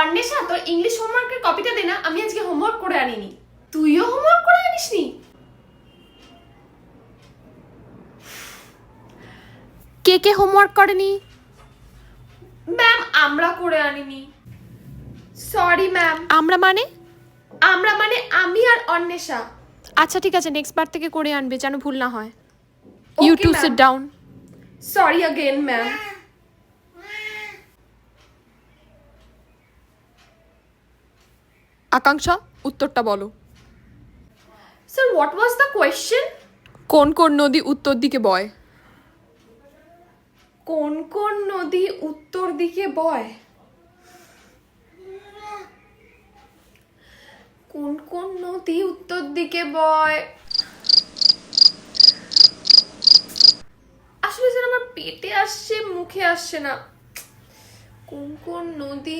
অন্বেষা, তোর ইংলিশ হোমওয়ার্কের কপিটা দে না, আমি আজকে হোমওয়ার্ক করে আনিনি। তুইও হোমওয়ার্ক করে আনিসনি? কে কে হোমওয়ার্ক করেনি? ম্যাম, আমরা করে আনিনি। Sorry ma'am. আমরা মানে? আমরা মানে আমি আর অন্বেষা। আচ্ছা ঠিক আছে, নেক্সট বার থেকে করে আনবে যেন ভুল না হয়। You to sit down. Sorry again ma'am. Akanksha, উত্তরটা বলো। Sir, what was the question? কোন কোন নদী উত্তর দিকে বয়? কোন কোন নদী উত্তর দিকে বয়? কোন কোন নদী উত্তর দিকে বয়? আসলে স্যার আমার পেটে আসছে, মুখে আসছে না। কোন কোন নদী